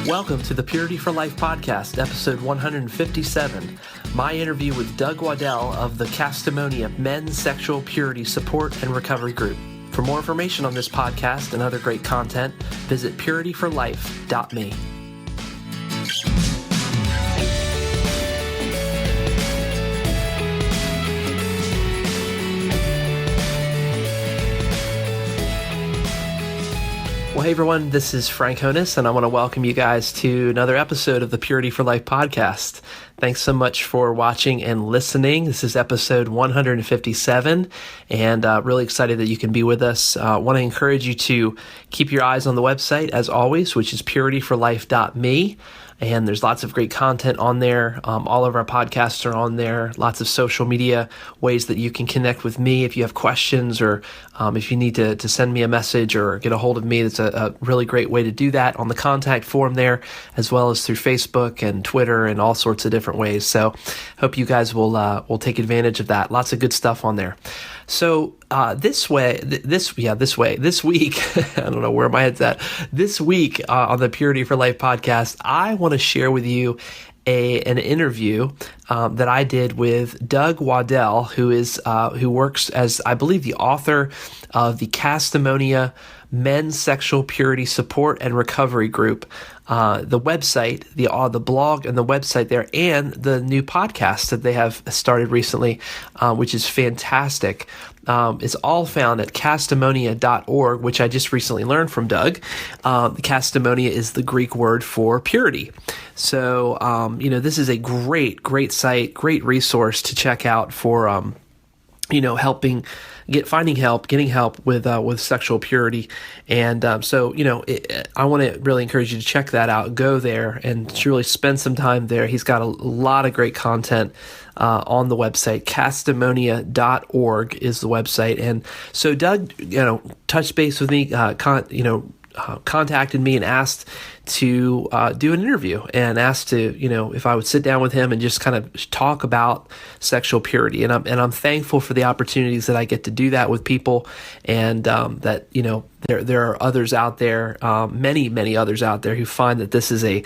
Welcome to the Purity for Life podcast, episode 157. My interview with Doug Waddell of the Castimonia Men's Sexual Purity Support and Recovery Group. For more information on this podcast and other great content, visit purityforlife.me. Well, hey everyone, this is Frank Honus, and I want to welcome you guys to another episode of the Purity for Life podcast. Thanks so much for watching and listening. This is episode 157, and really excited that you can be with us. I want to encourage you to keep your eyes on the website, as always, which is purityforlife.me. And there's lots of great content on there. All of our podcasts are on there. Lots of social media ways that you can connect with me if you have questions or if you need to send me a message or get a hold of me. That's a really great way to do that on the contact form there, as well as through Facebook and Twitter and all sorts of different ways. So hope you guys will take advantage of that. Lots of good stuff on there. So this week, I don't know where my head's at. This week on the Purity for Life podcast, I want to share with you an interview that I did with Doug Waddell, who works as, I believe, the author of the Castimonia Men's Sexual Purity Support and Recovery Group. The website, the blog and the website there, and the new podcast that they have started recently, which is fantastic. It's all found at Castimonia.org, which I just recently learned from Doug. Castimonia is the Greek word for purity. So, this is a great site, great resource to check out for, getting help with sexual purity. And I want to really encourage you to check that out. Go there and to really spend some time there. He's got a lot of great content on the website. Castimonia.org is the website. And so Doug, touched base with me, contacted me and asked to do an interview and asked to, if I would sit down with him and just kind of talk about sexual purity. And I'm thankful for the opportunities that I get to do that with people, and that, there are others out there, many others out there who find that this is a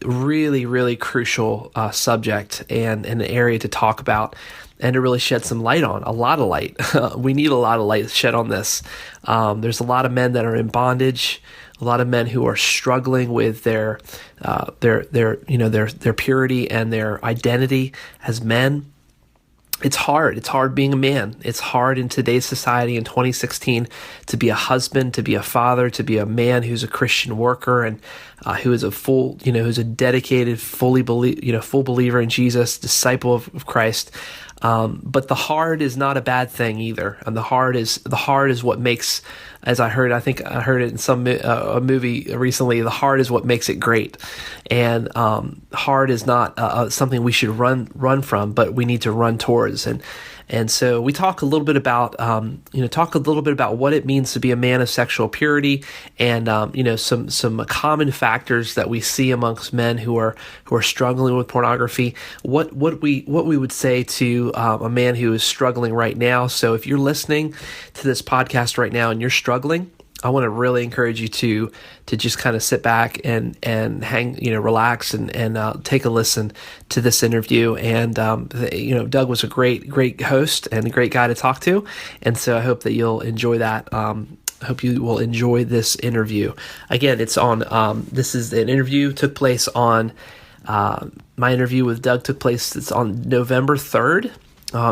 really, really crucial subject and an area to talk about and to really shed some light on, a lot of light. We need a lot of light shed on this. There's a lot of men that are in bondage, a lot of men who are struggling with their purity and their identity as men. It's hard. It's hard being a man. It's hard in today's society in 2016 to be a husband, to be a father, to be a man who's a Christian worker and who is who's a dedicated, full believer in Jesus, disciple of Christ. But the hard is not a bad thing either. And the hard is what makes, as I think I heard it in some a movie recently, the hard is what makes it great. And hard is not something we should run from, but we need to run towards. And so we talk a little bit about what it means to be a man of sexual purity, and some common factors that we see amongst men who are struggling with pornography. What we would say to a man who is struggling right now. So if you're listening to this podcast right now and you're struggling, I want to really encourage you to just kind of sit back and hang, relax and take a listen to this interview. And Doug was a great host and a great guy to talk to, and so I hope that you'll enjoy that. Hope you will enjoy this interview. Again, it's on. This is an interview took place on. My interview with Doug took place. It's on November 3rd,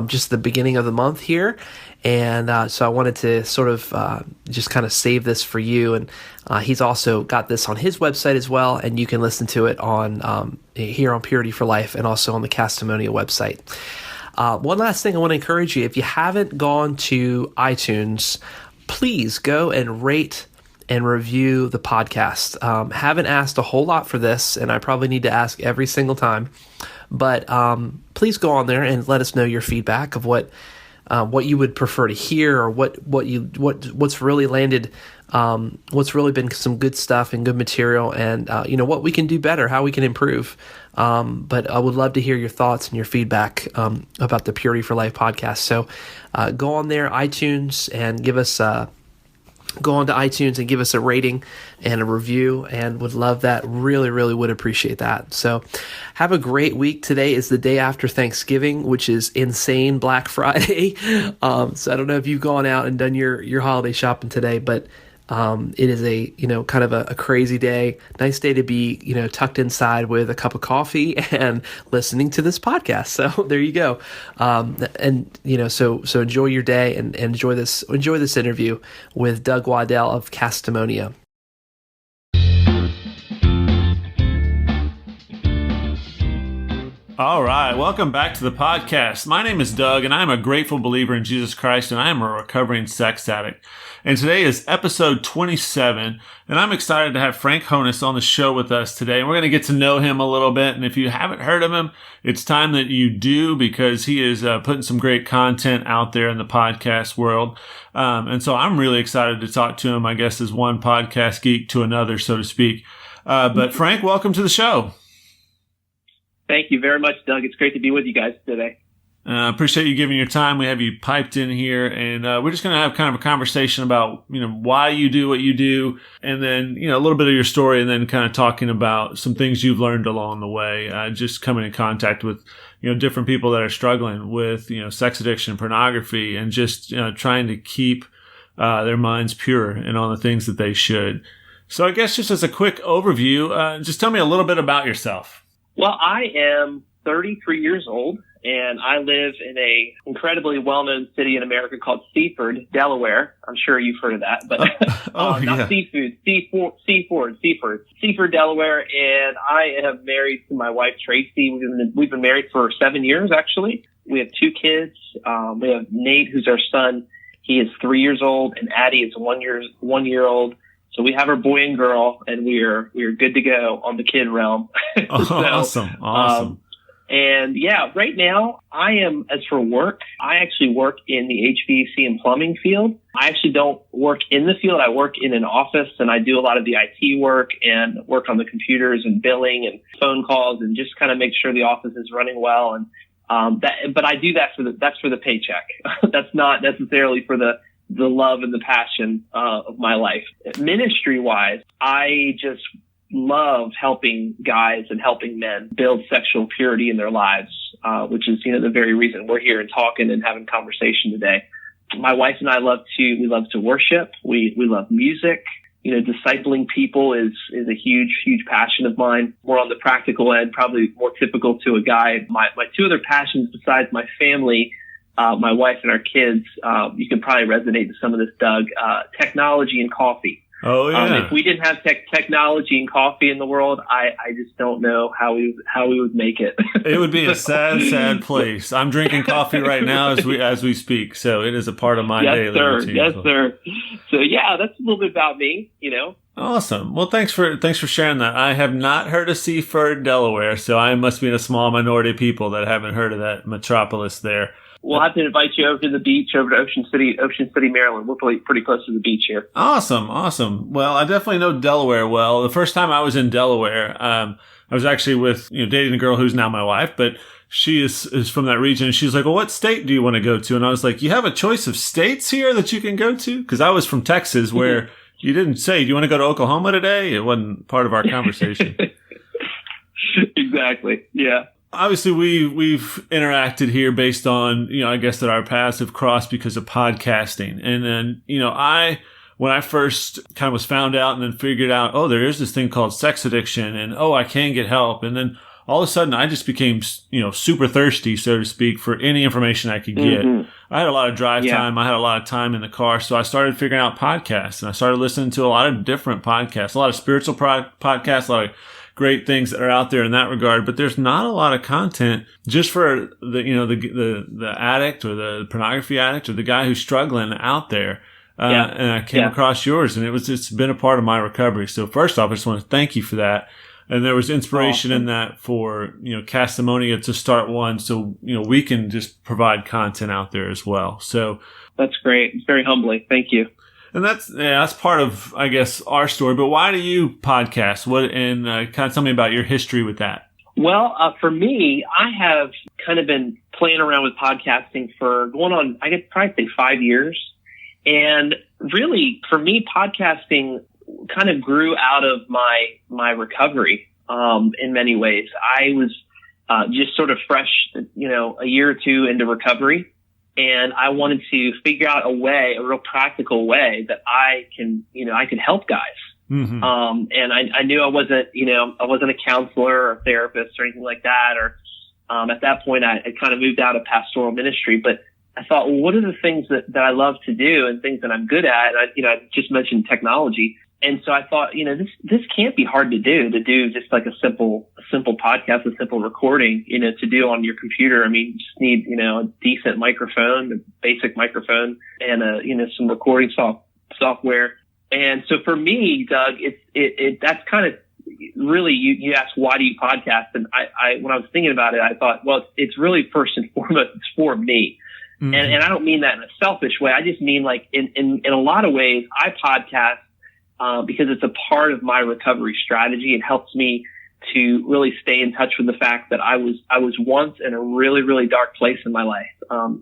just the beginning of the month here. And so I wanted to sort of just kind of save this for you. And he's also got this on his website as well, and you can listen to it on here on Purity for Life and also on the Castimonia website. One last thing I want to encourage you, if you haven't gone to iTunes, please go and rate and review the podcast. Haven't asked a whole lot for this, and I probably need to ask every single time. But please go on there and let us know your feedback of what you would prefer to hear, or what's really landed, what's really been some good stuff and good material, and what we can do better, how we can improve. But I would love to hear your thoughts and your feedback about the Purity for Life podcast. So go on there, iTunes, and give us go on to iTunes and give us a rating and a review, and would love that. Really, really would appreciate that. So have a great week. Today is the day after Thanksgiving, which is insane Black Friday. So I don't know if you've gone out and done your holiday shopping today, but it is a, kind of a crazy day. Nice day to be, tucked inside with a cup of coffee and listening to this podcast. So there you go. So enjoy your day and enjoy this interview with Doug Waddell of Castimonia. All right, welcome back to the podcast. My name is Doug, and I'm a grateful believer in Jesus Christ, and I am a recovering sex addict. And today is episode 27, and I'm excited to have Frank Honus on the show with us today. And we're going to get to know him a little bit, and if you haven't heard of him, it's time that you do, because he is putting some great content out there in the podcast world. And so I'm really excited to talk to him, I guess, as one podcast geek to another, so to speak. But Frank, welcome to the show. Thank you very much, Doug. It's great to be with you guys today. Appreciate you giving your time. We have you piped in here, and we're just going to have kind of a conversation about, why you do what you do, and then, a little bit of your story, and then kind of talking about some things you've learned along the way, just coming in contact with, different people that are struggling with, sex addiction, pornography, and just, trying to keep their minds pure and on the things that they should. So I guess just as a quick overview, just tell me a little bit about yourself. Well, I am 33 years old, and I live in a incredibly well-known city in America called Seaford, Delaware. I'm sure you've heard of that, but not seafood, Seaford, Delaware. And I am married to my wife, Tracy. We've been married for 7 years, actually. We have 2 kids. We have Nate, who's our son. He is 3 years old, and Addie is 1 year old. So we have our boy and girl, and we're good to go on the kid realm. Awesome. And yeah, right now as for work, I actually work in the HVAC and plumbing field. I actually don't work in the field. I work in an office, and I do a lot of the IT work and work on the computers and billing and phone calls, and just kind of make sure the office is running well. And but I do that that's for the paycheck. That's not necessarily for the love and the passion of my life. Ministry wise, I just love helping guys and helping men build sexual purity in their lives, which is, the very reason we're here and talking and having conversation today. My wife and I love to worship. We love music. Discipling people is a huge passion of mine. More on the practical end, probably more typical to a guy. My 2 other passions besides my family, my wife and our kids, you can probably resonate to some of this, Doug, technology and coffee. Oh, yeah. If we didn't have technology and coffee in the world, I just don't know how we would make it. It would be a sad place. I'm drinking coffee right now as we speak, so it is a part of my daily routine. Yes, sir. So yeah, that's a little bit about me, Awesome. Well, thanks for sharing that. I have not heard of Seaford, Delaware, so I must be in a small minority of people that haven't heard of that metropolis there. We'll have to invite you over to the beach, over to Ocean City, Maryland. We're pretty close to the beach here. Awesome. Well, I definitely know Delaware well. The first time I was in Delaware, I was actually with, dating a girl who's now my wife, but she is from that region. And she's like, well, what state do you want to go to? And I was like, you have a choice of states here that you can go to? Because I was from Texas, where you didn't say, do you want to go to Oklahoma today? It wasn't part of our conversation. Exactly. Yeah. Obviously, we've interacted here based on, I guess that our paths have crossed because of podcasting. And then, when I first kind of was found out and then figured out, oh, there is this thing called sex addiction, and I can get help. And then all of a sudden I just became, super thirsty, so to speak, for any information I could get. Mm-hmm. I had a lot of drive time. I had a lot of time in the car. So I started figuring out podcasts, and I started listening to a lot of different podcasts, a lot of spiritual podcasts, a lot of great things that are out there in that regard, but there's not a lot of content just for the addict or the pornography addict or the guy who's struggling out there. And I came across yours, and it's been a part of my recovery. So first off, I just want to thank you for that. And there was inspiration in that for, Castimonia to start one. So, we can just provide content out there as well. So that's great. It's very humbling. Thank you. And that's part of, I guess, our story. But why do you podcast? Kind of tell me about your history with that. Well, for me, I have kind of been playing around with podcasting for going on, I guess, probably say 5 years. And really, for me, podcasting kind of grew out of my recovery in many ways. I was just sort of fresh, a year or two into recovery, and I wanted to figure out a real practical way that I could help guys. Mm-hmm. And I knew I wasn't a counselor or a therapist or anything like that. Or at that point, I kind of moved out of pastoral ministry, but I thought, well, what are the things that I love to do and things that I'm good at? And I just mentioned technology. And so I thought, this can't be hard to do just like a simple podcast, a simple recording, to do on your computer. I mean, you just need, a decent microphone, a basic microphone, and some recording software. And so for me, Doug, that's kind of really, you asked, why do you podcast? And I when I was thinking about it, I thought, well, it's really first and foremost, it's for me. Mm-hmm. And I don't mean that in a selfish way. I just mean like in a lot of ways, I podcast because it's a part of my recovery strategy. It helps me to really stay in touch with the fact that I was once in a really, really dark place in my life,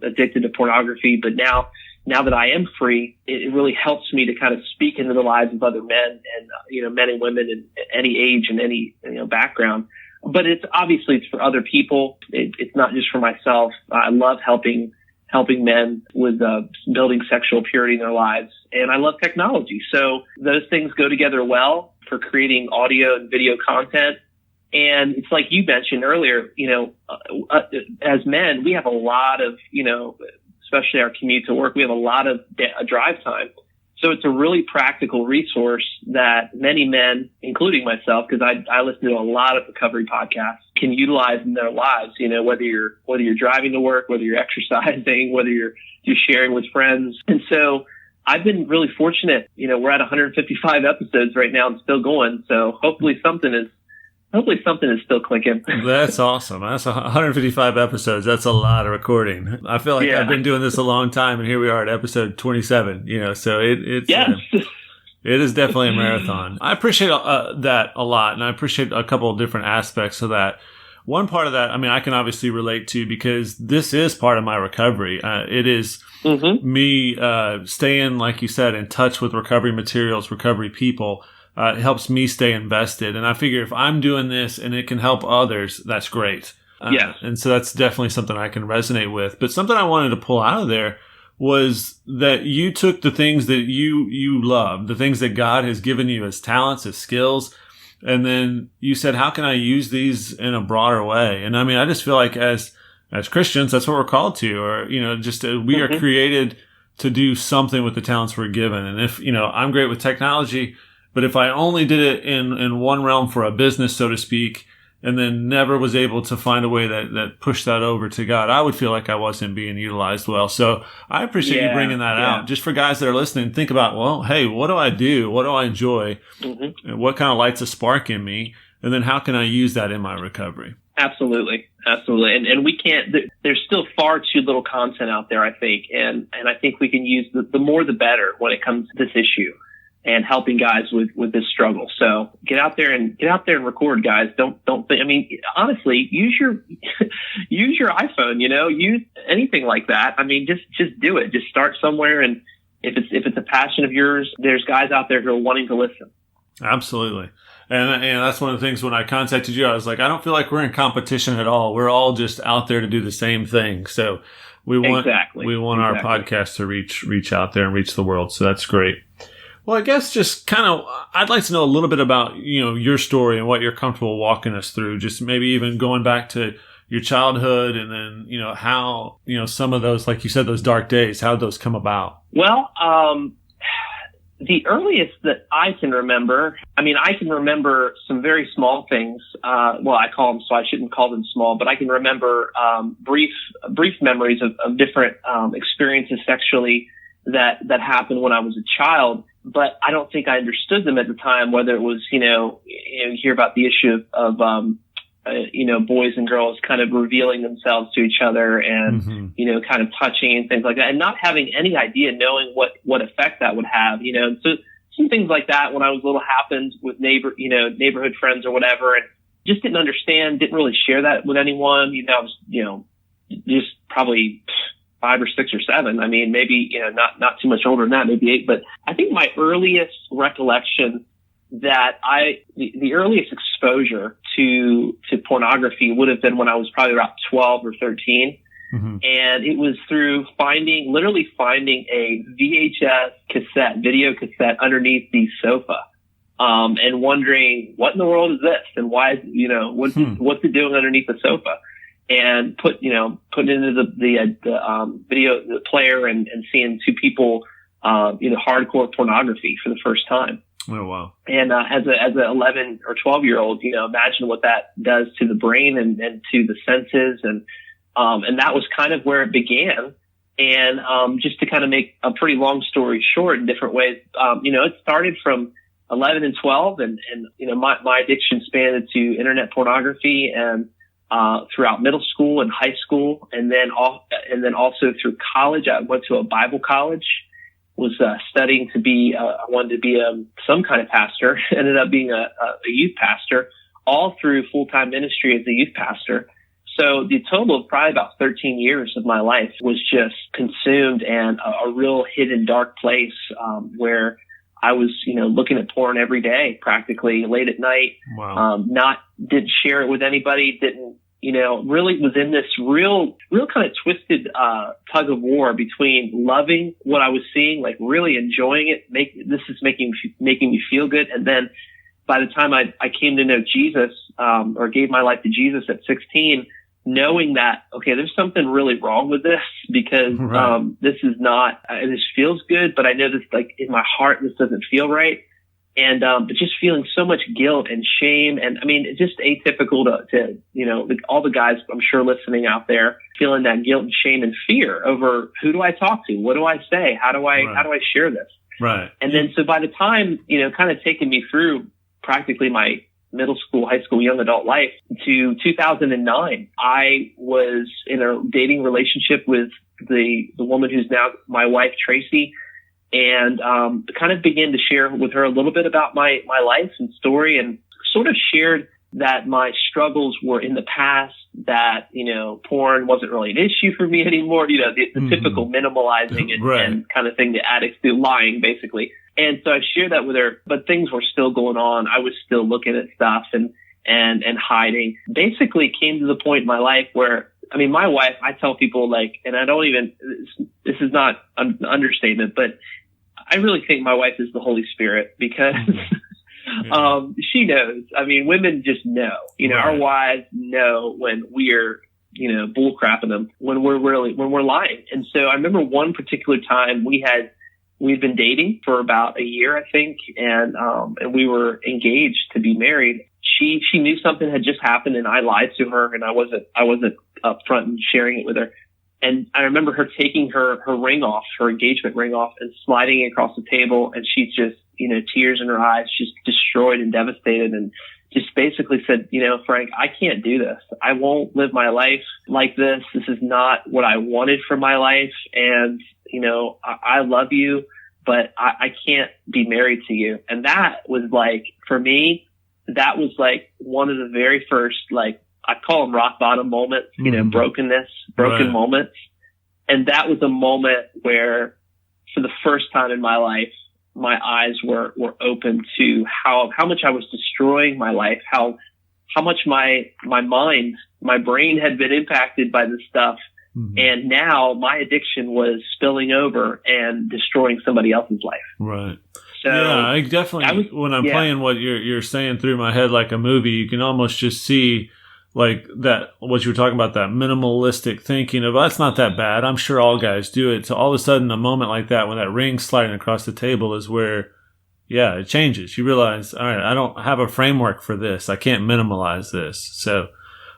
addicted to pornography. But now that I am free, it really helps me to kind of speak into the lives of other men and, men and women in any age and any, background. But it's for other people. It's not just for myself. I love helping men with building sexual purity in their lives. And I love technology. So those things go together well for creating audio and video content. And it's like you mentioned earlier, as men, we have a lot of, especially our commute to work, we have a lot of drive time. So it's a really practical resource that many men, including myself, because I listen to a lot of recovery podcasts, can utilize in their lives. Whether you're driving to work, whether you're exercising, whether you're sharing with friends. And so I've been really fortunate. We're at 155 episodes right now and still going. So hopefully something is still clicking. That's awesome. That's 155 episodes. That's a lot of recording. I feel like I've been doing this a long time, and here we are at episode 27. So it's yes. It is definitely a marathon. I appreciate that a lot, and I appreciate a couple of different aspects of that. One part of that, I can obviously relate to, because this is part of my recovery. It is me staying, like you said, in touch with recovery materials, recovery people. It helps me stay invested. And I figure if I'm doing this and it can help others, that's great. And so that's definitely something I can resonate with. But something I wanted to pull out of there was that you took the things that you love, the things that God has given you as talents, as skills, and then you said, how can I use these in a broader way? And I just feel like as Christians, that's what we're called to, or, we are created to do something with the talents we're given. And if, I'm great with technology, but if I only did it in one realm for a business, so to speak, and then never was able to find a way that pushed that over to God, I would feel like I wasn't being utilized well. So I appreciate you bringing that out. Just for guys that are listening, think about, well, hey, what do I do? What do I enjoy? And what kind of lights a spark in me? And then how can I use that in my recovery? Absolutely. And we can't, there's still far too little content out there, I think. And I think we can use the more the better when it comes to this issue and helping guys with this struggle. So get out there and record, guys. Don't think, honestly, use your iPhone, use anything like that. Just do it. Just start somewhere. And if it's a passion of yours, there's guys out there who are wanting to listen. Absolutely. And that's one of the things when I contacted you, I was like, I don't feel like we're in competition at all. We're all just out there to do the same thing. So we want our podcast to reach out there and reach the world. So that's great. Well, I guess just kind of, I'd like to know a little bit about, your story and what you're comfortable walking us through. Just maybe even going back to your childhood and then, how, some of those, like you said, those dark days, how'd those come about? Well, the earliest that I can remember, I can remember some very small things. I call them, so I shouldn't call them small, but I can remember brief memories of different experiences sexually that happened when I was a child. But I don't think I understood them at the time, whether it was, you hear about the issue of boys and girls kind of revealing themselves to each other and, kind of touching and things like that, and not having any idea, knowing what effect that would have, So some things like that when I was little happened with neighborhood friends or whatever, and just didn't understand, didn't really share that with anyone. I was, just probably, 5 or 6 or 7. I mean, maybe, not too much older than that, maybe 8. But I think my earliest recollection that the earliest exposure to pornography would have been when I was probably about 12 or 13. Mm-hmm. And it was through literally finding a VHS video cassette underneath the sofa. And wondering what in the world is this and why, what's it doing underneath the sofa, and putting it into the video the player and seeing two people, hardcore pornography for the first time. Oh, wow. And, as a 11 or 12-year-old, imagine what that does to the brain and to the senses. And that was kind of where it began. And, just to kind of make a pretty long story short in different ways, it started from 11 and 12 and my addiction spanned to internet pornography and, throughout middle school and high school. And then also through college. I went to a Bible college, was studying to be, I wanted to be some kind of pastor, ended up being a youth pastor, all through full-time ministry as a youth pastor. So the total of probably about 13 years of my life was just consumed and a real hidden dark place, where I was, looking at porn every day, practically late at night. Wow. Didn't share it with anybody, didn't, really was in this real kind of twisted, tug of war between loving what I was seeing, like really enjoying it. This is making me feel good. And then by the time I came to know Jesus, or gave my life to Jesus at 16, knowing that, okay, there's something really wrong with this because, right. This is not, this feels good, but I know this, like in my heart, this doesn't feel right. And, but just feeling so much guilt and shame. And I mean, it's just atypical to all the guys I'm sure listening out there feeling that guilt and shame and fear over who do I talk to? What do I say? How do I share this? Right. And then, so by the time, kind of taking me through practically my middle school, high school, young adult life to 2009, I was in a dating relationship with the woman who's now my wife, Tracy, and kind of began to share with her a little bit about my life and story, and sort of shared that my struggles were in the past, that, porn wasn't really an issue for me anymore, the typical minimalizing and kind of thing the addicts do, lying basically. And so I shared that with her, but things were still going on. I was still looking at stuff and hiding. Basically came to the point in my life where, I mean, my wife, I tell people and I don't even, this is not an understatement, but I really think my wife is the Holy Spirit because, she knows. I mean, women just know, our wives know when we're, bull crapping them, when we're lying. And so I remember one particular time we'd been dating for about a year, I think, and we were engaged to be married. She knew something had just happened, and I lied to her, and I wasn't upfront and sharing it with her. And I remember her taking her ring off, her engagement ring off, and sliding it across the table, and she's just, tears in her eyes, just destroyed and devastated, and just basically said, Frank, I can't do this. I won't live my life like this. This is not what I wanted for my life, and I love you, but I can't be married to you. And that was for me, that was one of the very first, I call them rock bottom moments, broken moments. And that was a moment where for the first time in my life, my eyes were open to how much I was destroying my life, how much my mind, my brain had been impacted by this stuff. Mm-hmm. And now my addiction was spilling over and destroying somebody else's life. Right. So yeah, I definitely, when I'm playing what you're saying through my head like a movie, you can almost just see that, what you were talking about, that minimalistic thinking of, that's not that bad. I'm sure all guys do it. So all of a sudden, a moment like that, when that ring's sliding across the table is where, it changes. You realize, all right, I don't have a framework for this. I can't minimalize this. So.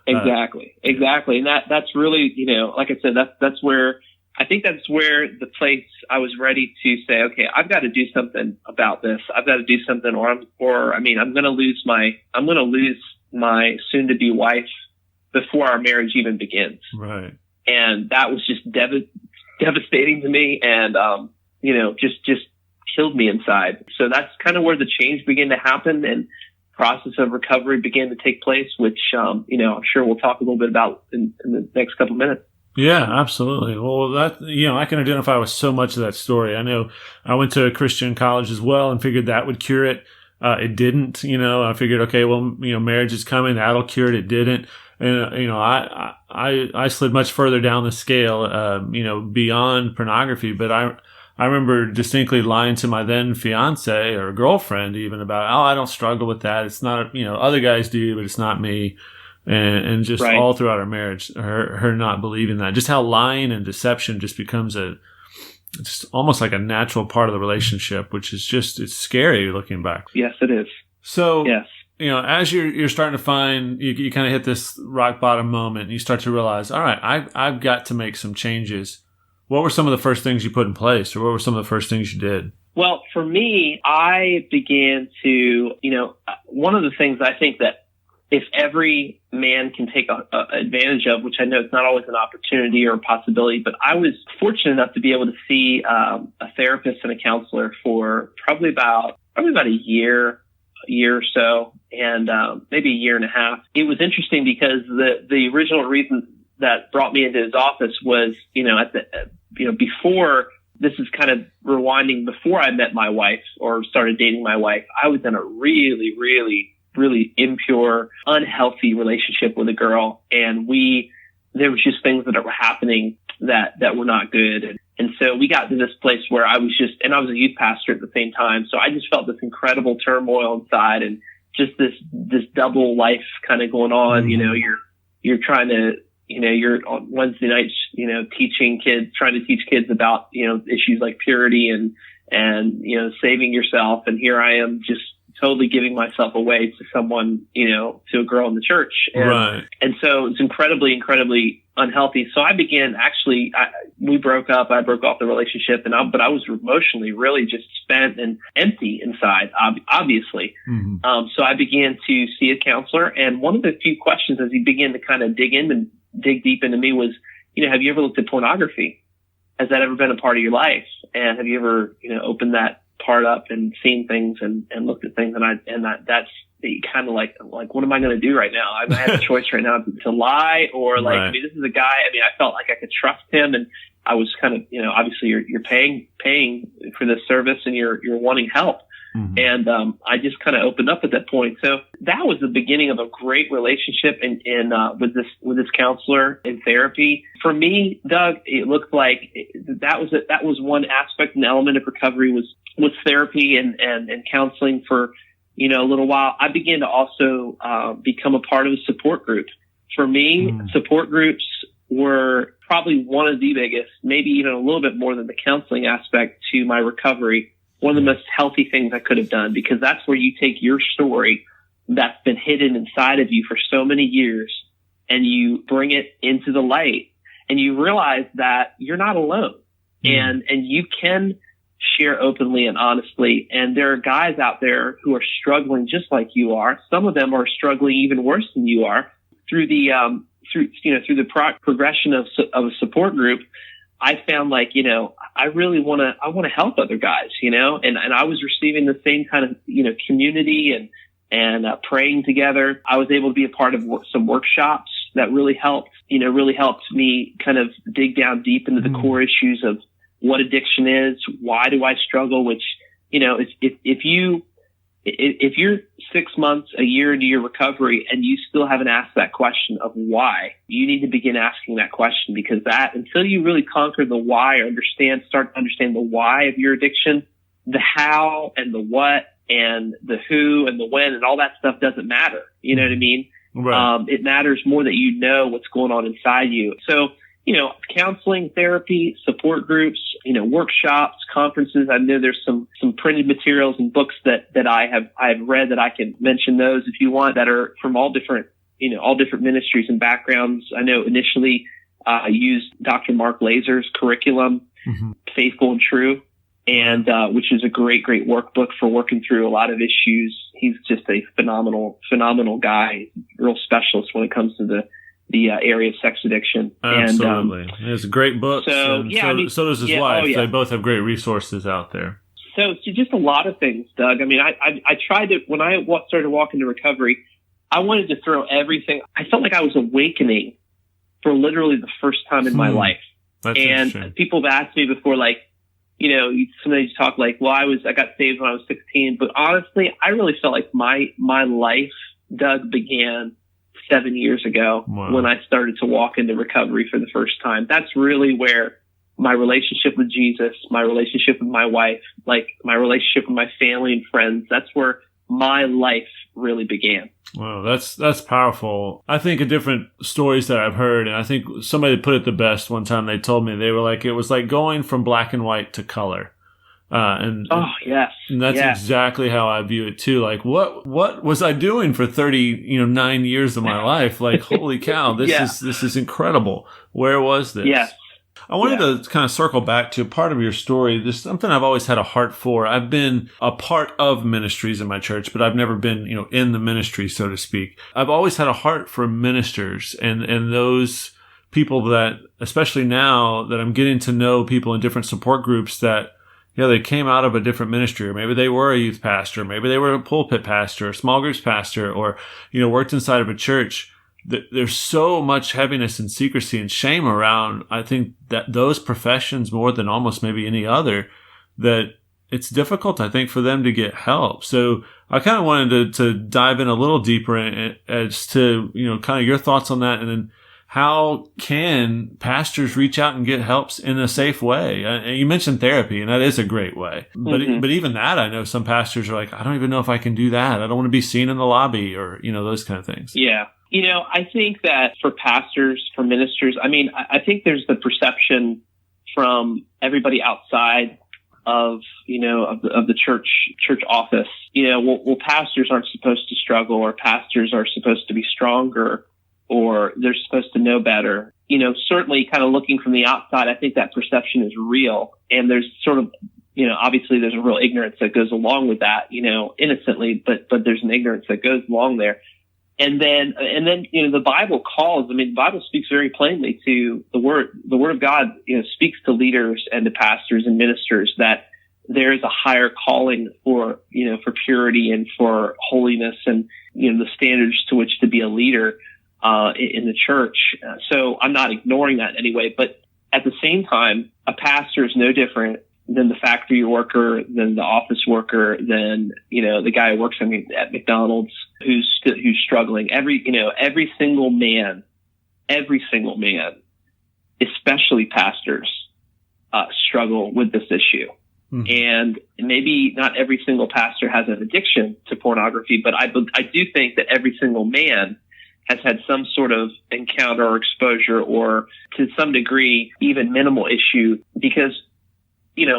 Exactly. And that's really, like I said, that's where, I think that's where the place I was ready to say, okay, I've got to do something about this. I've got to do something I'm going to lose my soon to be wife before our marriage even begins. Right. And that was just devastating to me and, just killed me inside. So that's kind of where the change began to happen and process of recovery began to take place, which, I'm sure we'll talk a little bit about in the next couple of minutes. Yeah, absolutely. Well, that, I can identify with so much of that story. I know I went to a Christian college as well and figured that would cure it. It didn't, I figured, okay, well, marriage is coming. That'll cure it. It didn't. And, I slid much further down the scale, beyond pornography, but I remember distinctly lying to my then fiance or girlfriend even about, oh, I don't struggle with that. It's not, other guys do, but it's not me. And just Right. all throughout our marriage, her not believing that, just how lying and deception just becomes just almost like a natural part of the relationship, which is it's scary looking back. Yes, it is. So, Yes. As you're starting to find, you kind of hit this rock bottom moment, and you start to realize, all right, I've got to make some changes. What were some of the first things you put in place, or what were some of the first things you did? Well, for me, I began to, one of the things I think that if every man can take advantage of, which I know it's not always an opportunity or a possibility, but I was fortunate enough to be able to see a therapist and a counselor for probably about a year or so, and maybe a year and a half. It was interesting because the original reason that brought me into his office was, before, this is kind of rewinding, before I met my wife or started dating my wife, I was in a really, really, really impure, unhealthy relationship with a girl. And there was just things that were happening that were not good. And so we got to this place where I was a youth pastor at the same time. So I just felt this incredible turmoil inside and just this double life kind of going on. Mm-hmm. You're trying to, you're on Wednesday nights, trying to teach kids about, issues like purity and, saving yourself. And here I am just totally giving myself away to someone, to a girl in the church. And so it's incredibly, incredibly unhealthy. So I began we broke up. I broke off the relationship but I was emotionally really just spent and empty inside, obviously. Mm-hmm. So I began to see a counselor. And one of the few questions as he began to kind of dig deep into me was, have you ever looked at pornography? Has that ever been a part of your life? And have you ever, opened that part up and seen things and looked at things? That's kind of like, what am I going to do right now? I have a choice right now to lie or right. this is a guy, I felt like I could trust him, and I was kind of, obviously you're paying for this service and you're wanting help. Mm-hmm. And, I just kind of opened up at that point. So that was the beginning of a great relationship with this counselor in therapy. For me, Doug, it looked like that was one aspect and element of recovery was therapy and counseling for, a little while. I began to also, become a part of a support group. For me, support groups were probably one of the biggest, maybe even a little bit more than the counseling aspect to my recovery. One of the most healthy things I could have done, because that's where you take your story that's been hidden inside of you for so many years and you bring it into the light and you realize that you're not alone and you can share openly and honestly. And there are guys out there who are struggling just like you are. Some of them are struggling even worse than you are through the progression of a support group. I found I really want to help other guys, and I was receiving the same kind of, community and praying together. I was able to be a part of some workshops that really helped me kind of dig down deep into the core issues of what addiction is. Why do I struggle? Which, if you're 6 months, a year into your recovery and you still haven't asked that question of why, you need to begin asking that question, because until you really conquer the why or start to understand the why of your addiction, the how and the what and the who and the when and all that stuff doesn't matter. You know what I mean? Right. It matters more that you know what's going on inside you. So, counseling, therapy, support groups, workshops, conferences. I know there's some printed materials and books that I have read that I can mention those if you want, that are from all different ministries and backgrounds. I know initially I used Dr. Mark Lazer's curriculum, Faithful and True, and which is a great workbook for working through a lot of issues. He's just a phenomenal guy, real specialist when it comes to the area of sex addiction. Absolutely. It's a great book. So does his wife. Oh, yeah. They both have great resources out there. So just a lot of things, Doug. I tried to, when I started walking to recovery, I wanted to throw everything. I felt like I was awakening for literally the first time in my life. That's and interesting. people have asked me before, like, you know, somebody talk like, well, I got saved when I was 16, but honestly, I really felt like my life, Doug, began 7 years ago when I started to walk into recovery for the first time. That's really where my relationship with Jesus, my relationship with my wife, like my relationship with my family and friends, that's where my life really began. Wow, that's powerful. I think of different stories that I've heard, and I think somebody put it the best one time. They told me, they were like, it was like going from black and white to color. And that's exactly how I view it too. Like, what was I doing for 39 years of my life? Like, holy cow, this is incredible. Where was this? Yes. I wanted to kind of circle back to a part of your story. There's something I've always had a heart for. I've been a part of ministries in my church, but I've never been, in the ministry, so to speak. I've always had a heart for ministers and those people that, especially now that I'm getting to know people in different support groups that, they came out of a different ministry, or maybe they were a youth pastor, maybe they were a pulpit pastor, a small groups pastor, or, worked inside of a church. There's so much heaviness and secrecy and shame around, I think, that those professions more than almost maybe any other, that it's difficult, I think, for them to get help. So I kind of wanted to dive in a little deeper as to, kind of your thoughts on that. And then how can pastors reach out and get help in a safe way? You mentioned therapy, and that is a great way. But even that, I know some pastors are like, I don't even know if I can do that. I don't want to be seen in the lobby, or, those kind of things. Yeah. I think that for pastors, for ministers, I think there's the perception from everybody outside of the church office, well, pastors aren't supposed to struggle, or pastors are supposed to be stronger, or they're supposed to know better. Certainly kind of looking from the outside, I think that perception is real. And there's sort of, obviously there's a real ignorance that goes along with that, innocently, but there's an ignorance that goes along there. And then, the Bible calls, the Bible speaks very plainly to the word of God, speaks to leaders and to pastors and ministers that there is a higher calling for purity and for holiness and, the standards to which to be a leader, in the church. So I'm not ignoring that anyway, but at the same time, a pastor is no different than the factory worker, than the office worker, than, the guy who works at McDonald's who's struggling. Every single man, especially pastors, struggle with this issue. Mm-hmm. And maybe not every single pastor has an addiction to pornography, but I do think that every single man has had some sort of encounter or exposure, or to some degree, even minimal issue, because,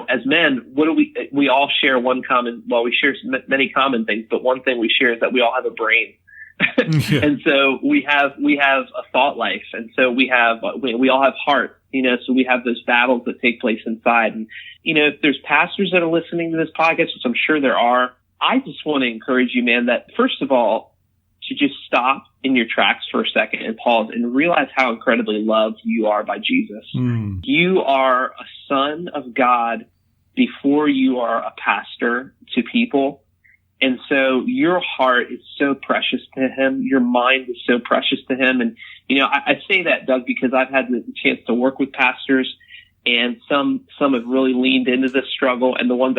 as men, we all share we share many common things, but one thing we share is that we all have a brain. Yeah. And so we have a thought life. And so we all have heart, so we have those battles that take place inside. And, if there's pastors that are listening to this podcast, which I'm sure there are, I just want to encourage you, man, that first of all, to just stop in your tracks for a second and pause and realize how incredibly loved you are by Jesus. Mm. You are a son of God before you are a pastor to people. And so your heart is so precious to him. Your mind is so precious to him. And, I say that, Doug, because I've had the chance to work with pastors, and some have really leaned into this struggle. And the ones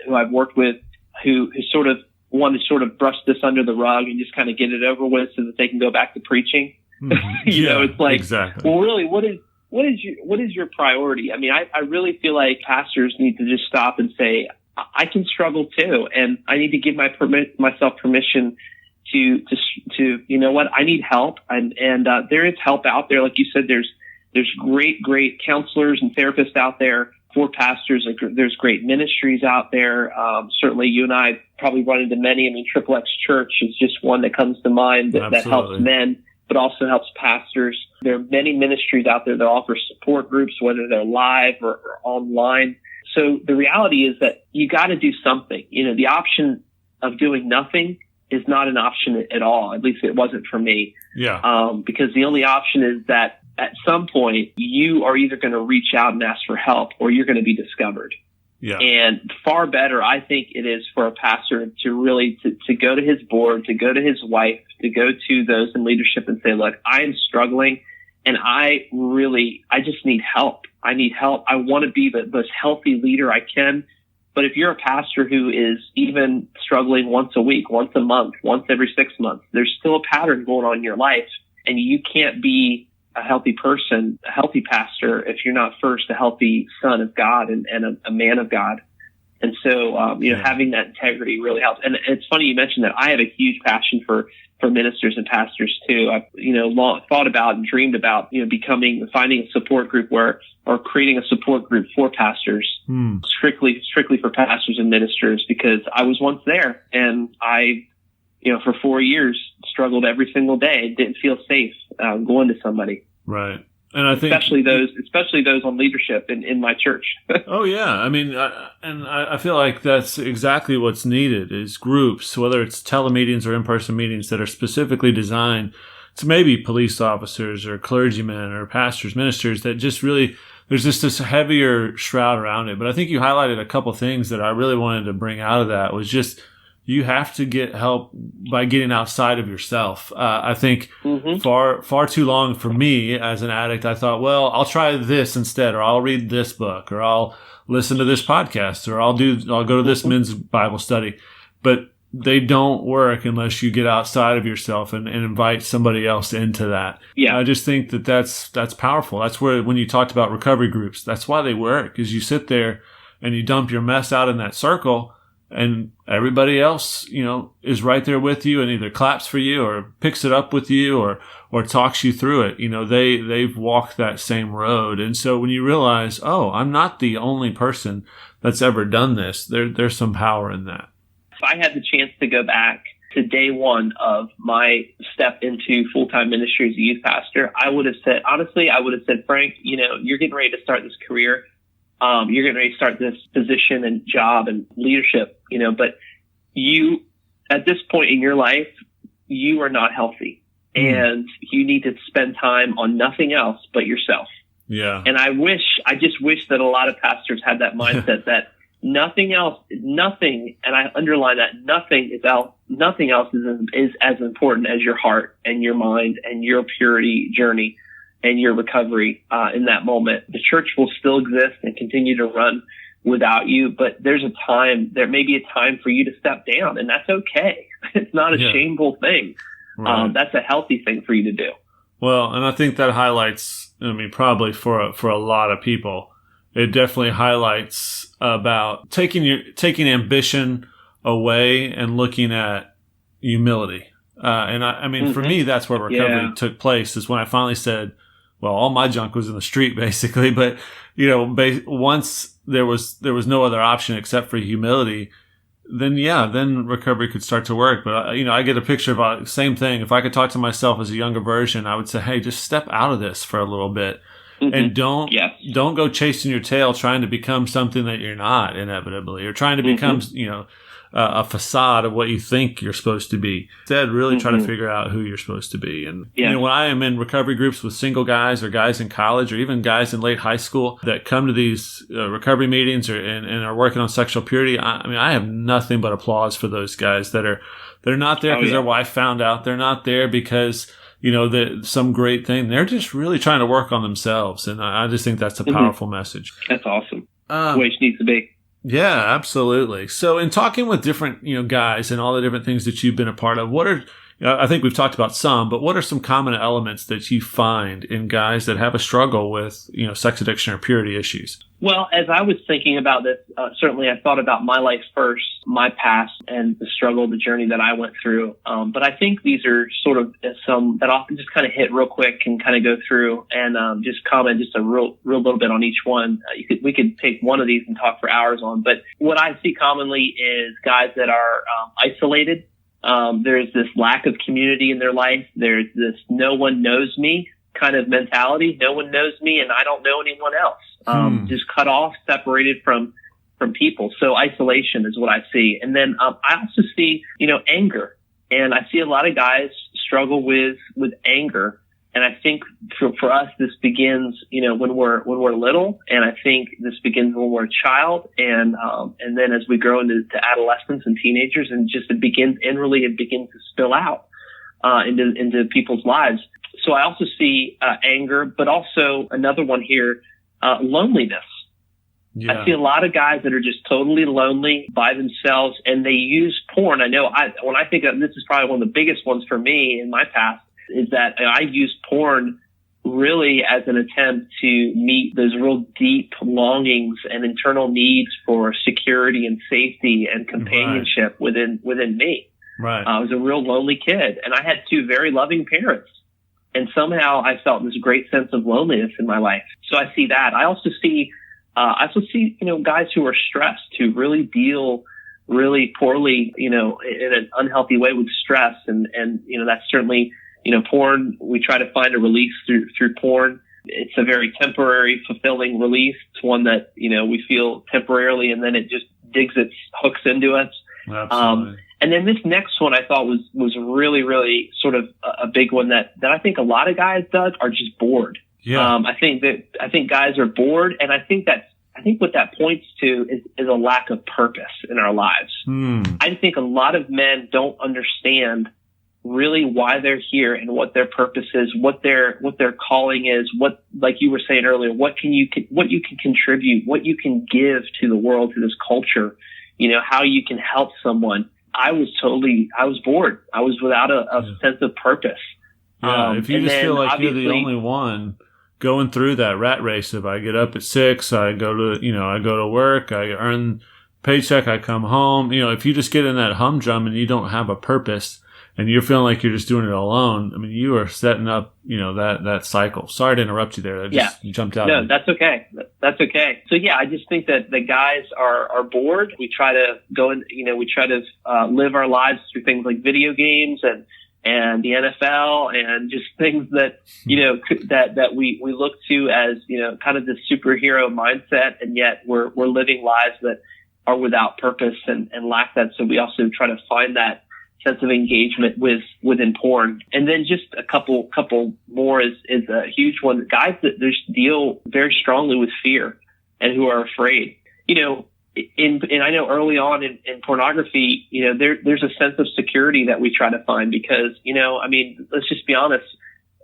who I've worked with who sort of want to sort of brush this under the rug and just kind of get it over with so that they can go back to preaching. Mm-hmm. It's like, exactly. Well, really, what is your priority? I really feel like pastors need to just stop and say, I can struggle too. And I need to give myself permission to, I need help. And there is help out there. Like you said, there's great counselors and therapists out there for pastors. There's great ministries out there. Certainly you and I probably run into many. Triple X Church is just one that comes to mind that helps men, but also helps pastors. There are many ministries out there that offer support groups, whether they're live or online. So the reality is that you got to do something. The option of doing nothing is not an option at all. At least it wasn't for me. Yeah. Because the only option is that at some point you are either going to reach out and ask for help, or you're going to be discovered. Yeah. And far better, I think it is for a pastor to really to go to his board, to go to his wife, to go to those in leadership and say, look, I am struggling And I just need help. I need help. I want to be the most healthy leader I can. But if you're a pastor who is even struggling once a week, once a month, once every 6 months, there's still a pattern going on in your life, and you can't be a healthy person, a healthy pastor, if you're not first a healthy son of God and a man of God. And so, having that integrity really helps. And it's funny you mentioned that. I have a huge passion for ministers and pastors too. I've, long thought about and dreamed about, finding a support group or creating a support group for pastors, strictly for pastors and ministers, because I was once there, and I, for 4 years struggled every single day. Didn't feel safe going to somebody. Right. And I think especially those on leadership in my church. Oh yeah. I mean, I feel like that's exactly what's needed is groups, whether it's telemeetings or in-person meetings that are specifically designed to maybe police officers or clergymen or pastors, ministers, that just really, there's just this heavier shroud around it. But I think you highlighted a couple things that I really wanted to bring out of that was just, you have to get help by getting outside of yourself. I think far too long for me as an addict, I thought, well, I'll try this instead, or I'll read this book, or I'll listen to this podcast, or I'll go to this men's Bible study. But they don't work unless you get outside of yourself and invite somebody else into that. Yeah. I just think that's powerful. That's where, when you talked about recovery groups, that's why they work, is you sit there and you dump your mess out in that circle, and everybody else, is right there with you and either claps for you or picks it up with you or talks you through it. They've walked that same road. And so when you realize, oh, I'm not the only person that's ever done this, there's some power in that. If I had the chance to go back to day one of my step into full-time ministry as a youth pastor, I would have said, Frank, you're getting ready to start this career. You're getting ready to start this position and job and leadership, but you, at this point in your life, you are not healthy, and you need to spend time on nothing else but yourself. Yeah. And I just wish that a lot of pastors had that mindset that nothing else, and I underline that, nothing else is as important as your heart and your mind and your purity journey and your recovery in that moment. The church will still exist and continue to run without you, but there may be a time for you to step down, and that's okay. It's not a shameful thing. Right. That's a healthy thing for you to do. Well, and I think that highlights, probably for a lot of people, it definitely highlights about taking ambition away and looking at humility. And for me, that's where recovery took place, is when I finally said, well, all my junk was in the street, basically. But, once there was no other option except for humility, then recovery could start to work. But, I get a picture of the same thing. If I could talk to myself as a younger version, I would say, hey, just step out of this for a little bit. And don't go chasing your tail trying to become something that you're not, inevitably, or trying to become, a facade of what you think you're supposed to be. Instead, really try to figure out who you're supposed to be. And when I am in recovery groups with single guys or guys in college or even guys in late high school that come to these recovery meetings and are working on sexual purity, I have nothing but applause for those guys they're not there because their wife found out. They're not there because some great thing. They're just really trying to work on themselves. And I just think that's a powerful message. That's awesome. The way it needs to be. Yeah, absolutely. So in talking with different, guys and all the different things that you've been a part of, what are, I think we've talked about some, but what are some common elements that you find in guys that have a struggle with, sex addiction or purity issues? Well, as I was thinking about this, certainly I thought about my life first, my past, and the struggle, the journey that I went through. But I think these are sort of some that I'll just kind of hit real quick and kind of go through and just comment just a real little bit on each one. We could take one of these and talk for hours on. But what I see commonly is guys that are isolated. There's this lack of community in their life. There's this no one knows me kind of mentality. No one knows me and I don't know anyone else. Just cut off, separated from people. So isolation is what I see. And then I also see, anger. And I see a lot of guys struggle with anger. And I think for us, this begins, when we're little. And I think this begins when we're a child. And then as we grow into adolescence and teenagers, and just it begins to spill out into people's lives. So I also see anger, but also another one here, loneliness. Yeah. I see a lot of guys that are just totally lonely by themselves, and they use porn. I know when I think of this is probably one of the biggest ones for me in my past, is that I use porn really as an attempt to meet those real deep longings and internal needs for security and safety and companionship within me. Right. I was a real lonely kid, and I had two very loving parents. And somehow I felt this great sense of loneliness in my life. So I see that. I also see, guys who are stressed, who really deal really poorly, in an unhealthy way with stress. And that's certainly, porn. We try to find a release through porn. It's a very temporary, fulfilling release. It's one that, we feel temporarily, and then it just digs its hooks into us. Absolutely. And then this next one I thought was really, really sort of a big one that I think a lot of guys, Doug, are just bored. Yeah. I think guys are bored, and I think what that points to is a lack of purpose in our lives. I think a lot of men don't understand really why they're here and what their purpose is, what their calling is, what, like you were saying earlier, what you can contribute, what you can give to the world, to this culture, how you can help someone. I was bored. I was without a sense of purpose. Yeah, if you just feel like you're the only one going through that rat race of I get up at 6, I go to work, I earn paycheck, I come home. If you just get in that humdrum and you don't have a purpose and you're feeling like you're just doing it alone, I mean, you are setting up, that cycle. Sorry to interrupt you there. I just jumped out. No, that's okay. That's okay. So yeah, I just think that the guys are bored. We try to go in, we try to live our lives through things like video games and the NFL and just things that, that we look to as, kind of this superhero mindset. And yet we're living lives that are without purpose and lack that. So we also try to find that sense of engagement within porn. And then just a couple more is a huge one. Guys that just deal very strongly with fear and who are afraid. And I know early on in pornography, there's a sense of security that we try to find because, let's just be honest.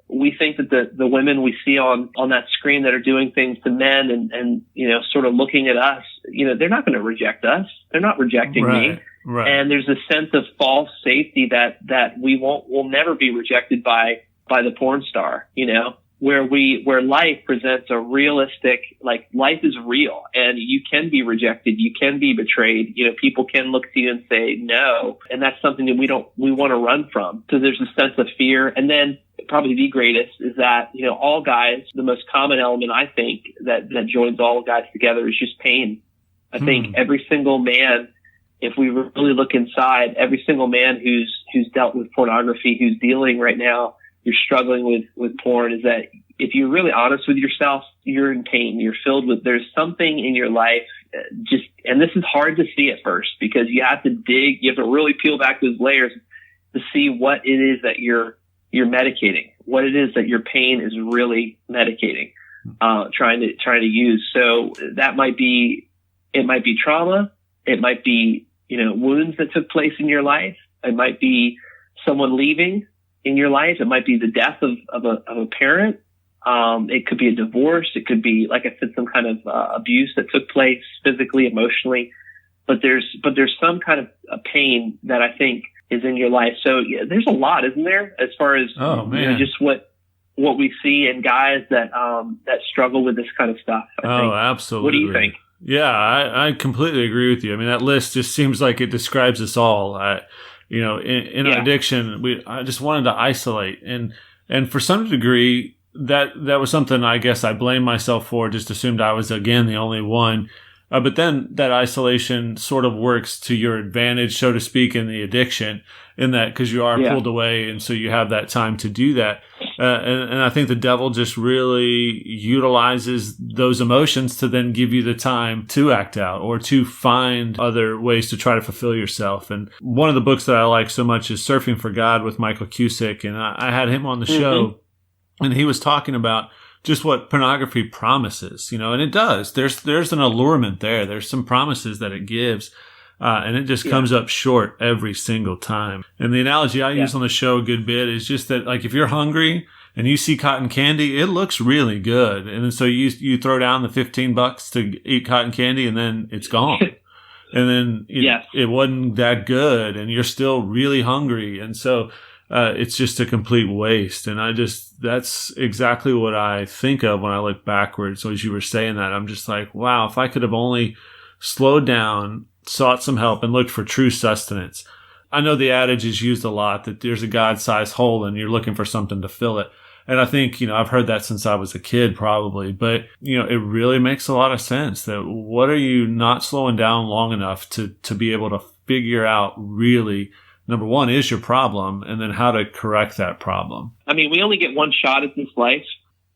We think that the women we see on that screen that are doing things to men and sort of looking at us, they're not going to reject us. They're not rejecting me. Right. And there's a sense of false safety that we'll never be rejected by the porn star, where life presents a realistic, like life is real and you can be rejected. You can be betrayed. People can look to you and say no. And that's something that we want to run from. So there's a sense of fear. And then probably the greatest is that, all guys, the most common element I think that joins all guys together is just pain. I think every single man, if we really look inside, every single man who's dealt with pornography, who's dealing right now, you're struggling with porn, is that if you're really honest with yourself, you're in pain. You're filled with, there's something in your life and this is hard to see at first because you have to dig, you have to really peel back those layers to see what it is that you're medicating, what it is that your pain is really medicating, trying to use. So that might be trauma. It might be, wounds that took place in your life. It might be someone leaving in your life. It might be the death of a parent. It could be a divorce. It could be, like I said, some kind of abuse that took place physically, emotionally. But there's some kind of a pain that I think is in your life. So yeah, there's a lot, isn't there, as far as just what we see in guys that struggle with this kind of stuff. I think. Absolutely. What do you think? Yeah, I completely agree with you. I mean, that list just seems like it describes us all. In our addiction, I just wanted to isolate, and for some degree, that was something I guess I blamed myself for. Just assumed I was again the only one. But then that isolation sort of works to your advantage, so to speak, in the addiction, in that because you are pulled away, and so you have that time to do that. And I think the devil just really utilizes those emotions to then give you the time to act out or to find other ways to try to fulfill yourself. And one of the books that I like so much is Surfing for God with Michael Cusick. And I had him on the show, and he was talking about just what pornography promises, and it does. There's an allurement there. There's some promises that it gives. And it just comes up short every single time. And the analogy I use on the show a good bit is just that, like, if you're hungry and you see cotton candy, it looks really good. And then so you throw down the $15 to eat cotton candy, and then it's gone. And then it wasn't that good, and you're still really hungry. And so it's just a complete waste. And that's exactly what I think of when I look backwards. So as you were saying that, I'm just like, wow, if I could have only slowed down, sought some help, and looked for true sustenance. I know the adage is used a lot that there's a God-sized hole and you're looking for something to fill it. And I think, I've heard that since I was a kid probably, but, it really makes a lot of sense that what are you not slowing down long enough to be able to figure out really, number one, is your problem, and then how to correct that problem. I mean, we only get one shot at this life,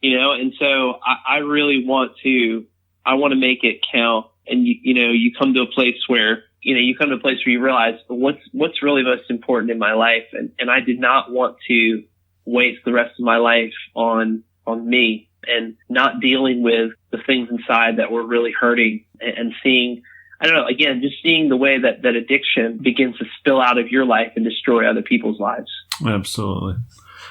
and so I really want to make it count. And, you come to a place where, you realize what's really most important in my life. And I did not want to waste the rest of my life on me and not dealing with the things inside that were really hurting, and seeing, I don't know, again, just seeing the way that addiction begins to spill out of your life and destroy other people's lives. Absolutely.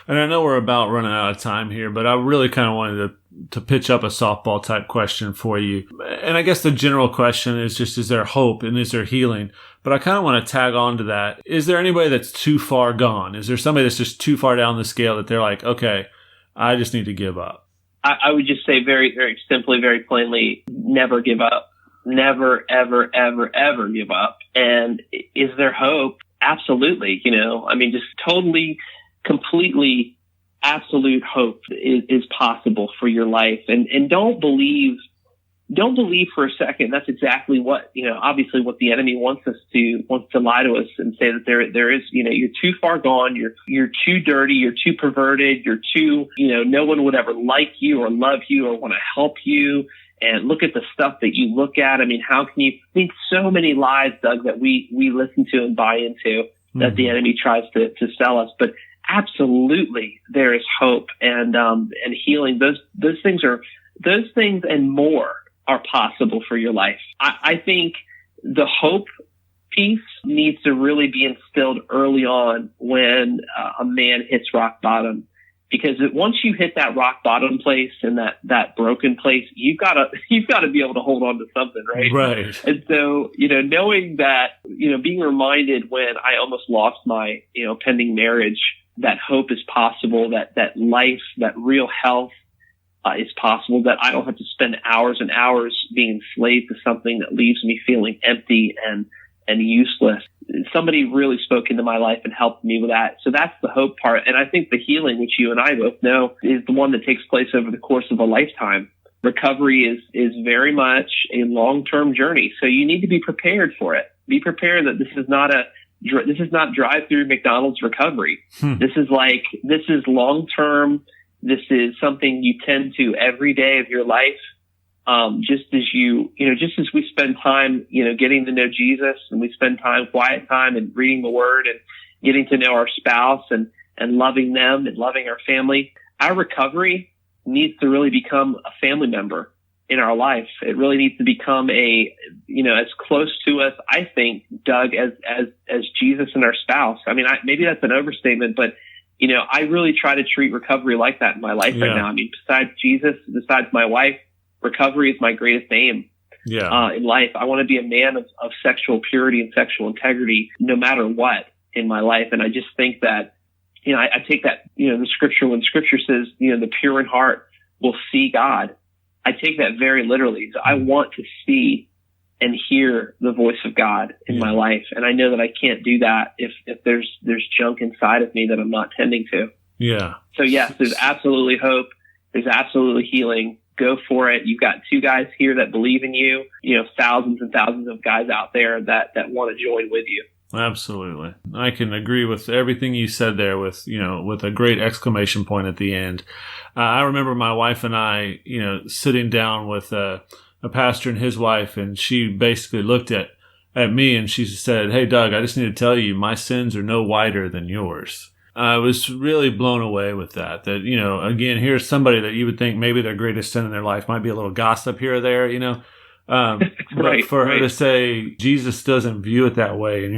And I know we're about running out of time here, but I really kind of wanted to pitch up a softball type question for you. And I guess the general question is just, is there hope and is there healing? But I kind of want to tag on to that. Is there anybody that's too far gone? Is there somebody that's just too far down the scale that they're like, okay, I just need to give up? I would just say very, very simply, very plainly, never give up. Never, ever, ever, ever give up. And is there hope? Absolutely. Just totally, completely, absolute hope is possible for your life. And don't believe for a second that's exactly what, obviously what the enemy wants to lie to us and say that there is, you're too far gone, you're too dirty, you're too perverted, you're too, no one would ever like you or love you or want to help you. And look at the stuff that you look at. I mean, how can you think so many lies, Doug, that we listen to and buy into that the enemy tries to sell us? But absolutely, there is hope and healing. Those things and more are possible for your life. I think the hope piece needs to really be instilled early on when a man hits rock bottom. Because once you hit that rock bottom place and that broken place, you've got to be able to hold on to something, right? Right. And so, knowing that, being reminded when I almost lost my, pending marriage, that hope is possible, that life, that real health is possible, that I don't have to spend hours and hours being enslaved to something that leaves me feeling empty and useless. Somebody really spoke into my life and helped me with that. So that's the hope part. And I think the healing, which you and I both know, is the one that takes place over the course of a lifetime. Recovery is very much a long-term journey. So you need to be prepared for it. Be prepared that this is not drive-through McDonald's recovery. This is long-term. This is something you tend to every day of your life. Just as we spend time, getting to know Jesus, and we spend quiet time and reading the word and getting to know our spouse and loving them and loving our family, our recovery needs to really become a family member in our life. It really needs to become as close to us, I think, Doug, as Jesus and our spouse. I mean, maybe that's an overstatement, but I really try to treat recovery like that in my life right now. I mean, besides Jesus, besides my wife, recovery is my greatest aim in life. I want to be a man of sexual purity and sexual integrity no matter what in my life. And I just think that, I take that, the scripture, when scripture says, the pure in heart will see God. I take that very literally. I want to see and hear the voice of God in my life. And I know that I can't do that if there's junk inside of me that I'm not tending to. Yeah. So yes, there's absolutely hope. There's absolutely healing. Go for it. You've got two guys here that believe in you, thousands and thousands of guys out there that want to join with you. Absolutely. I can agree with everything you said there with a great exclamation point at the end. I remember my wife and I, sitting down with a pastor and his wife, and she basically looked at me and she said, "Hey, Doug, I just need to tell you, my sins are no whiter than yours." I was really blown away with that, again, here's somebody that you would think maybe their greatest sin in their life might be a little gossip here or there, but for her to say Jesus doesn't view it that way, and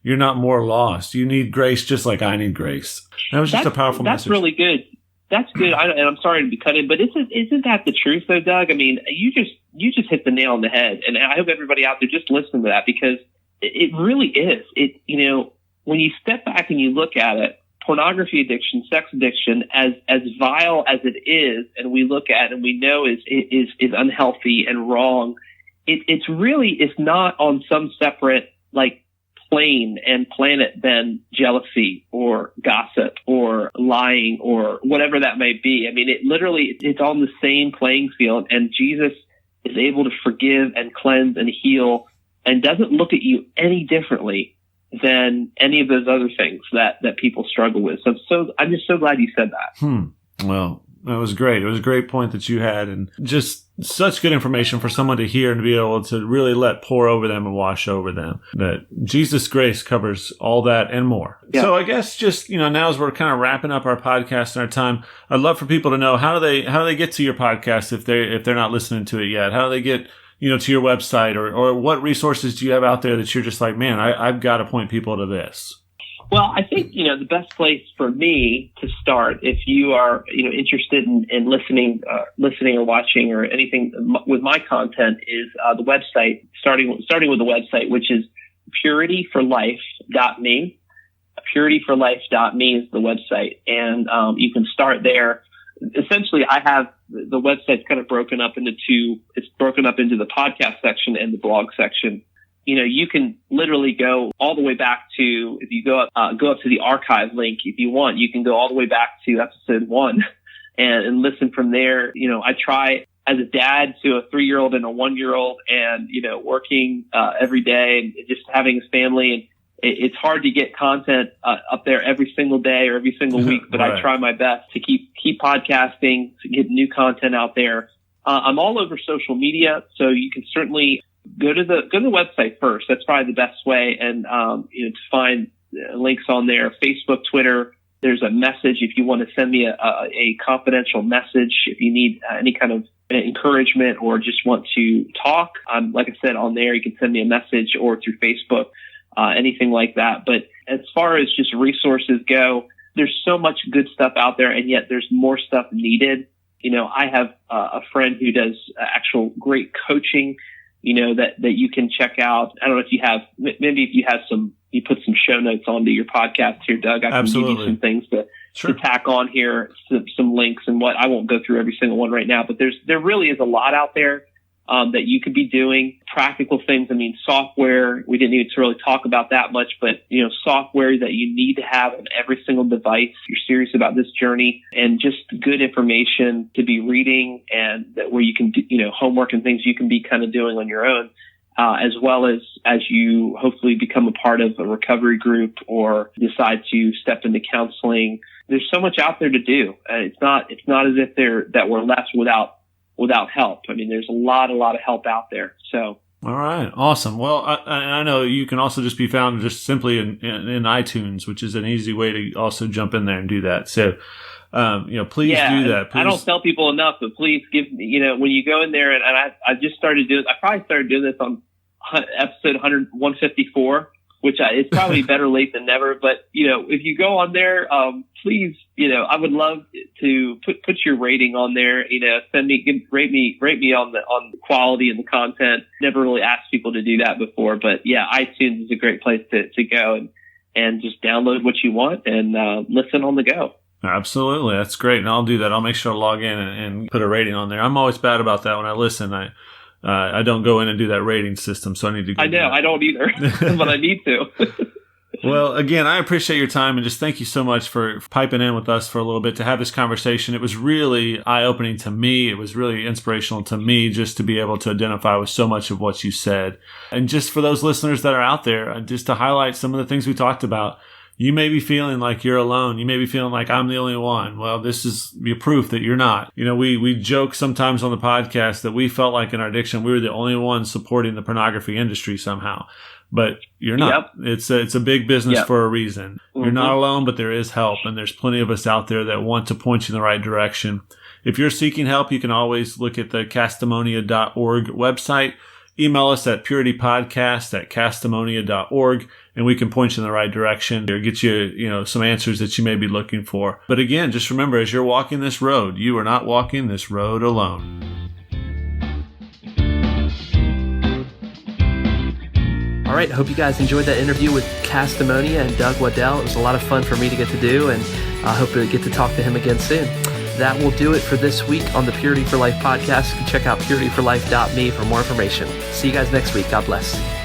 you're not more lost. You need grace just like I need grace. That was just a powerful message. That's really good. That's good. And I'm sorry to be cutting, but isn't that the truth though, Doug? I mean, you just hit the nail on the head. And I hope everybody out there just listen to that, because it really is. When you step back and you look at it, pornography addiction, sex addiction, as vile as it is, and we look at it and we know is unhealthy and wrong, it's not on some separate like plane and planet than jealousy or gossip or lying or whatever that may be. I mean, it's on the same playing field, and Jesus is able to forgive and cleanse and heal and doesn't look at you any differently than any of those other things that people struggle with. So I'm just so glad you said that. Well, that was great. It was a great point that you had, and just such good information for someone to hear and to be able to really let pour over them and wash over them. That Jesus' grace covers all that and more. Yeah. So I guess just, now as we're kind of wrapping up our podcast and our time, I'd love for people to know how do they get to your podcast if they're not listening to it yet? How do they get to your website, or what resources do you have out there that you're just like, man, I've got to point people to this? Well, I think, the best place for me to start, if you are, interested in listening or watching or anything with my content, is the website, starting with the website, which is purityforlife.me. Purityforlife.me is the website. And, you can start there. Essentially, I have the website's kind of broken up into the podcast section and the blog section. You can literally go all the way back to, if you go up to the archive link, if you want, you can go all the way back to episode 1 and listen from there. I try as a dad to a 3-year-old and a 1-year-old, and, working, every day and just having a family, and it's hard to get content up there every single day or every single week, but right. I try my best to keep podcasting, to get new content out there. I'm all over social media, so you can certainly go to the website first. That's probably the best way, and to find links on there. Facebook, Twitter. There's a message if you want to send me a confidential message. If you need any kind of encouragement or just want to talk, like I said, on there you can send me a message, or through Facebook. Anything like that. But as far as just resources go, there's so much good stuff out there, and yet there's more stuff needed. I have a friend who does actual great coaching, that you can check out. I don't know if you have, maybe if you have you put some show notes onto your podcast here, Doug. I can give you some things to tack on here, some links and what. I won't go through every single one right now, but there really is a lot out there. That you could be doing practical things. I mean, software, we didn't even really talk about that much, but, software that you need to have on every single device. You're serious about this journey, and just good information to be reading, and that where you can do, homework and things you can be kind of doing on your own, as well as you hopefully become a part of a recovery group or decide to step into counseling. There's so much out there to do. It's not as if we're left without help. I mean, there's a lot of help out there. So. All right. Awesome. Well, I know you can also just be found just simply in iTunes, which is an easy way to also jump in there and do that. So, please do that. Please. I don't tell people enough, but please give me, when you go in there, and I just started doing, I probably started doing this on episode 154, which it's probably better late than never. But, if you go on there, please, I would love to put your rating on there, rate me on the quality and the content. Never really asked people to do that before, but yeah, iTunes is a great place to go and just download what you want and listen on the go. Absolutely. That's great. And I'll do that. I'll make sure to log in and put a rating on there. I'm always bad about that when I listen. I don't go in and do that rating system, so I need to go. I know, I don't either, but I need to. Well, again, I appreciate your time, and just thank you so much for piping in with us for a little bit to have this conversation. It was really eye-opening to me. It was really inspirational to me just to be able to identify with so much of what you said. And just for those listeners that are out there, just to highlight some of the things we talked about. You may be feeling like you're alone. You may be feeling like I'm the only one. Well, this is your proof that you're not. We joke sometimes on the podcast that we felt like in our addiction, we were the only ones supporting the pornography industry somehow. But you're not. Yep. It's a big business for a reason. Mm-hmm. You're not alone, but there is help. And there's plenty of us out there that want to point you in the right direction. If you're seeking help, you can always look at the Castimonia.org website. email us at puritypodcast@castimonia.org, and we can point you in the right direction or get you, some answers that you may be looking for. But again, just remember, as you're walking this road, you are not walking this road alone. All right, I hope you guys enjoyed that interview with Castimonia and Doug Waddell. It was a lot of fun for me to get to do, and I hope to get to talk to him again soon. That will do it for this week on the Purity for Life podcast. You can check out purityforlife.me for more information. See you guys next week. God bless.